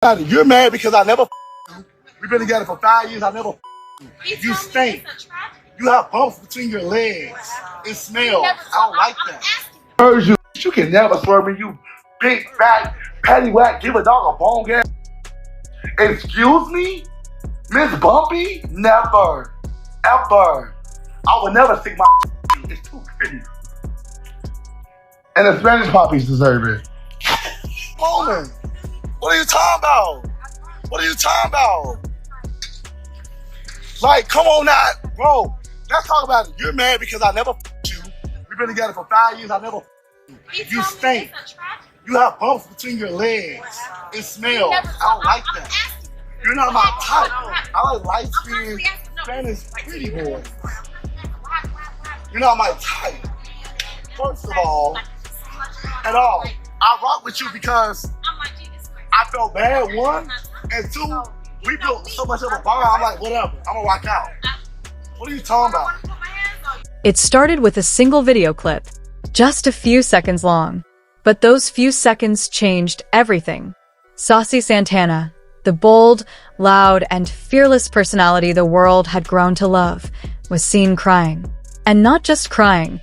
You're mad because I never you. We've been together for 5 years. I never you. You stink. You have bumps between your legs. It smells. I don't like that. Heard you. You can never swerve me, you big, fat, patty whack, give a dog a bone gas. Excuse me? Miss Bumpy? Never. Ever. I would never stick my you. It's too pretty. And the Spanish poppies deserve it. Moment. What are you talking about? What are you talking about? Like, come on now, bro. Let's talk about it. You're mad because I never you. We've been together for 5 years. I never you. You stink. You have bumps between your legs. It smells. I don't like that. You're not my type. I like light-skinned Spanish pretty boys. You're not my type. First of all, at all. I rock with you because I felt bad, one, and two, we built so much of a bond. I'm like, whatever, I'm gonna rock out. What are you talking about? It started with a single video clip, just a few seconds long. But those few seconds changed everything. Saucy Santana, the bold, loud, and fearless personality the world had grown to love, was seen crying. And not just crying,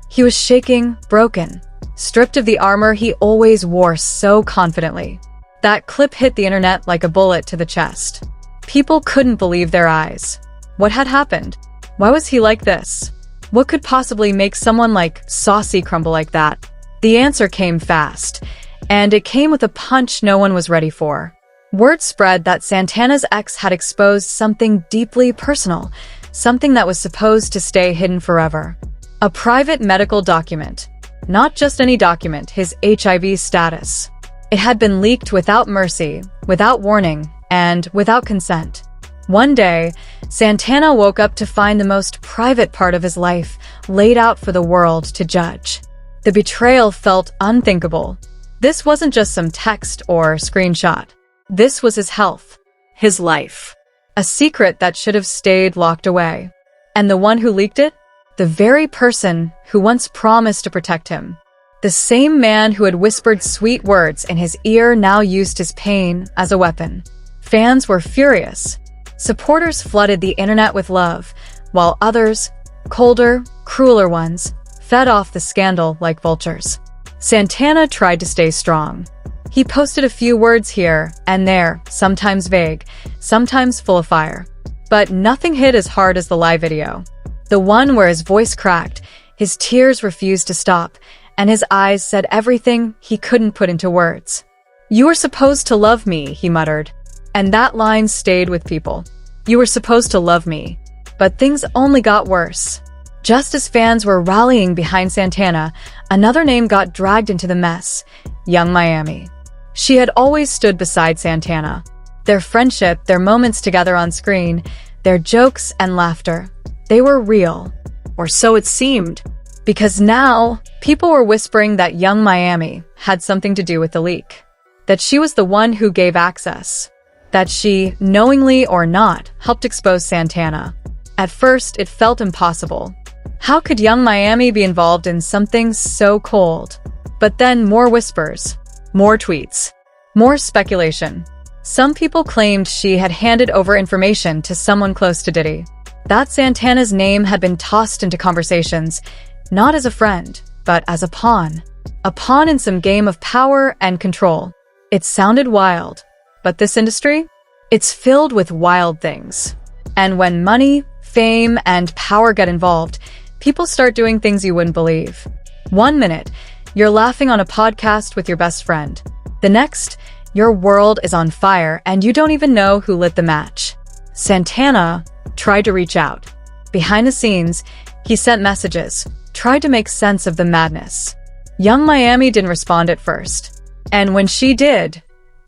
he was shaking, broken, stripped of the armor he always wore so confidently. That clip hit the internet like a bullet to the chest. People couldn't believe their eyes. What had happened? Why was he like this? What could possibly make someone like Saucy crumble like that? The answer came fast, and it came with a punch no one was ready for. Word spread that Santana's ex had exposed something deeply personal, something that was supposed to stay hidden forever. A private medical document. Not just any document, his HIV status. It had been leaked without mercy, without warning, and without consent. One day, Santana woke up to find the most private part of his life laid out for the world to judge. The betrayal felt unthinkable. This wasn't just some text or screenshot. This was his health, his life. A secret that should have stayed locked away. And the one who leaked it? The very person who once promised to protect him. The same man who had whispered sweet words in his ear now used his pain as a weapon. Fans were furious. Supporters flooded the internet with love, while others, colder, crueler ones, fed off the scandal like vultures. Santana tried to stay strong. He posted a few words here and there, sometimes vague, sometimes full of fire. But nothing hit as hard as the live video. The one where his voice cracked, his tears refused to stop, and his eyes said everything he couldn't put into words. "You were supposed to love me," he muttered. And that line stayed with people. You were supposed to love me. But things only got worse. Just as fans were rallying behind Santana, another name got dragged into the mess: Young Miami. She had always stood beside Santana. Their friendship, their moments together on screen, their jokes and laughter, they were real. Or so it seemed. Because now, people were whispering that Young Miami had something to do with the leak. That she was the one who gave access. That she, knowingly or not, helped expose Santana. At first, it felt impossible. How could Young Miami be involved in something so cold? But then more whispers, more tweets, more speculation. Some people claimed she had handed over information to someone close to Diddy. That Santana's name had been tossed into conversations, not as a friend, but as a pawn. A pawn in some game of power and control. It sounded wild, but this industry? It's filled with wild things. And when money, fame, and power get involved, people start doing things you wouldn't believe. 1 minute, you're laughing on a podcast with your best friend. The next, your world is on fire and you don't even know who lit the match. Santana tried to reach out. Behind the scenes, he sent messages, tried to make sense of the madness. Young Miami didn't respond at first. And when she did,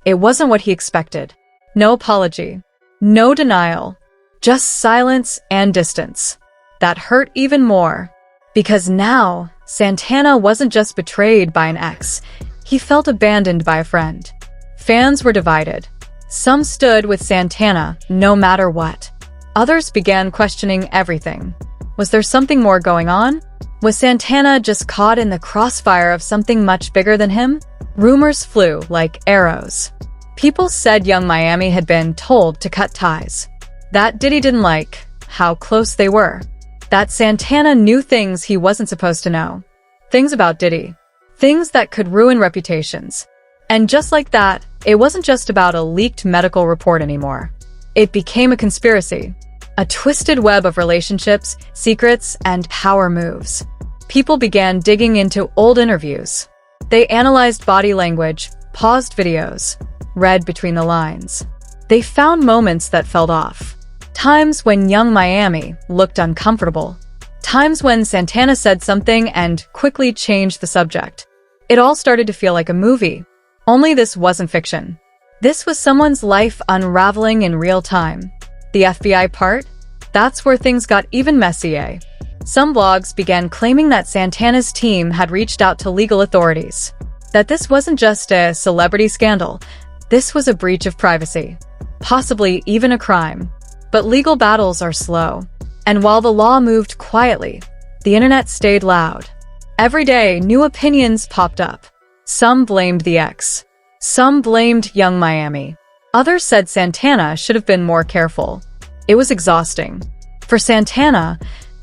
it wasn't what he expected. No apology, no denial, just silence and distance. That hurt even more. Because now, Santana wasn't just betrayed by an ex, he felt abandoned by a friend. Fans were divided. Some stood with Santana no matter what. Others began questioning everything. Was there something more going on? Was Santana just caught in the crossfire of something much bigger than him? Rumors flew like arrows. People said Young Miami had been told to cut ties. That Diddy didn't like how close they were. That Santana knew things he wasn't supposed to know. Things about Diddy. Things that could ruin reputations. And just like that, it wasn't just about a leaked medical report anymore. It became a conspiracy. A twisted web of relationships, secrets, and power moves. People began digging into old interviews. They analyzed body language, paused videos, read between the lines. They found moments that felt off. Times when Young Miami looked uncomfortable. Times when Santana said something and quickly changed the subject. It all started to feel like a movie. Only this wasn't fiction. This was someone's life unraveling in real time. The FBI part? That's where things got even messier. Some blogs began claiming that Santana's team had reached out to legal authorities. That this wasn't just a celebrity scandal. This was a breach of privacy. Possibly even a crime. But legal battles are slow. And while the law moved quietly, the internet stayed loud. Every day, new opinions popped up. Some blamed the ex. Some blamed Young Miami. Others said Santana should have been more careful. It was exhausting. For Santana,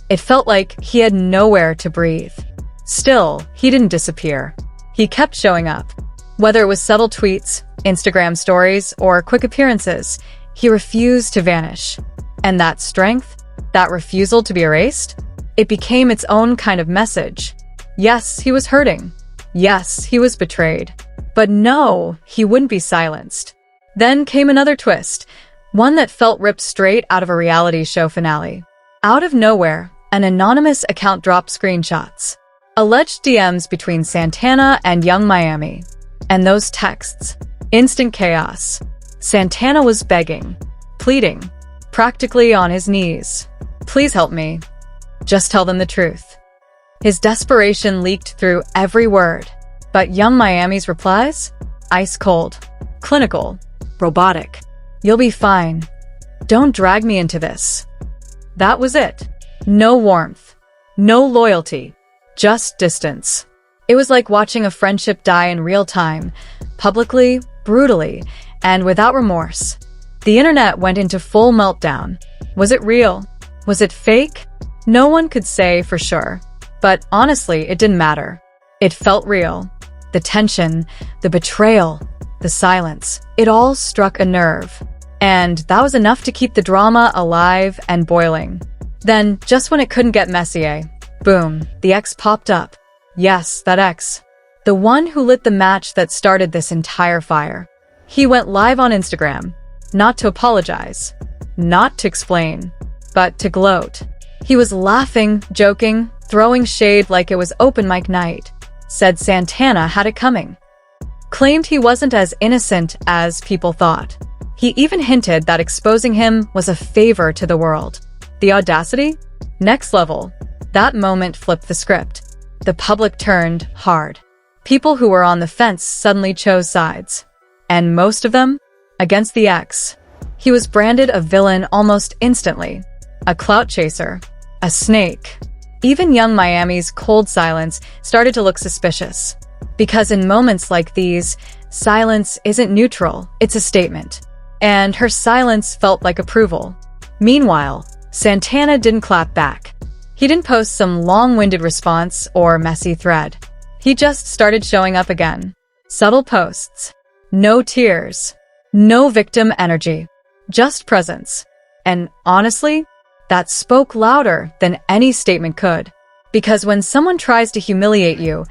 it felt like he had nowhere to breathe. Still, he didn't disappear. He kept showing up. Whether it was subtle tweets, Instagram stories, or quick appearances, he refused to vanish. And that strength, that refusal to be erased, it became its own kind of message. Yes, he was hurting. Yes, he was betrayed. But no, he wouldn't be silenced. Then came another twist, one that felt ripped straight out of a reality show finale. Out of nowhere, an anonymous account dropped screenshots. Alleged DMs between Santana and Young Miami. And those texts. Instant chaos. Santana was begging, pleading, practically on his knees. Please help me. Just tell them the truth. His desperation leaked through every word. But Young Miami's replies? Ice cold. Clinical. Robotic. You'll be fine. Don't drag me into this. That was it. No warmth. No loyalty. Just distance. It was like watching a friendship die in real time, publicly, brutally, and without remorse. The internet went into full meltdown. Was it real? Was it fake? No one could say for sure. But honestly, it didn't matter. It felt real. The tension, the betrayal, the silence, it all struck a nerve. And that was enough to keep the drama alive and boiling. Then, just when it couldn't get messier, boom, the ex popped up. Yes, that ex. The one who lit the match that started this entire fire. He went live on Instagram. Not to apologize. Not to explain. But to gloat. He was laughing, joking, throwing shade like it was open mic night. Said Santana had it coming. Claimed he wasn't as innocent as people thought. He even hinted that exposing him was a favor to the world. The audacity? Next level. That moment flipped the script. The public turned hard. People who were on the fence suddenly chose sides. And most of them? Against the ex. He was branded a villain almost instantly. A clout chaser. A snake. Even Young Miami's cold silence started to look suspicious. Because in moments like these, silence isn't neutral, it's a statement. And her silence felt like approval. Meanwhile, Santana didn't clap back. He didn't post some long-winded response or messy thread. He just started showing up again. Subtle posts. No tears. No victim energy. Just presence. And honestly, that spoke louder than any statement could. Because when someone tries to humiliate you,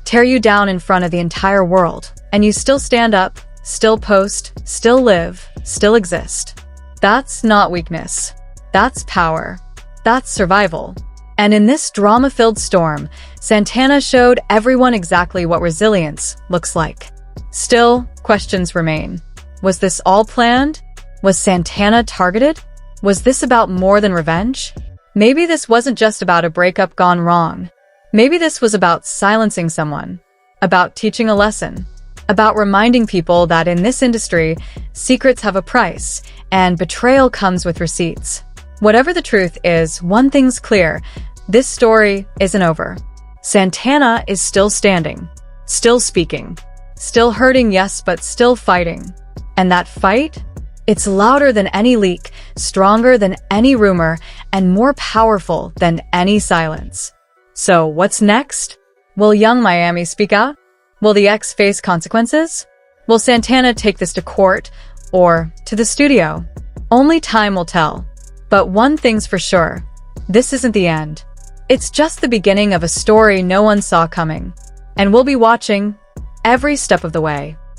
tear you down in front of the entire world, and you still stand up, still post, still live, still exist, that's not weakness. That's power. That's survival. And in this drama-filled storm, Santana showed everyone exactly what resilience looks like. Still, questions remain. Was this all planned? Was Santana targeted? Was this about more than revenge? Maybe this wasn't just about a breakup gone wrong. Maybe this was about silencing someone, about teaching a lesson, about reminding people that in this industry, secrets have a price, and betrayal comes with receipts. Whatever the truth is, one thing's clear. This story isn't over. Santana is still standing, still speaking, still hurting, yes, but still fighting. And that fight? It's louder than any leak, stronger than any rumor, and more powerful than any silence. So what's next? Will young Miami speak out? Will the ex face consequences? Will Santana take this to court or to the studio? Only time will tell. But one thing's for sure, this isn't the end. It's just the beginning of a story no one saw coming. And we'll be watching every step of the way.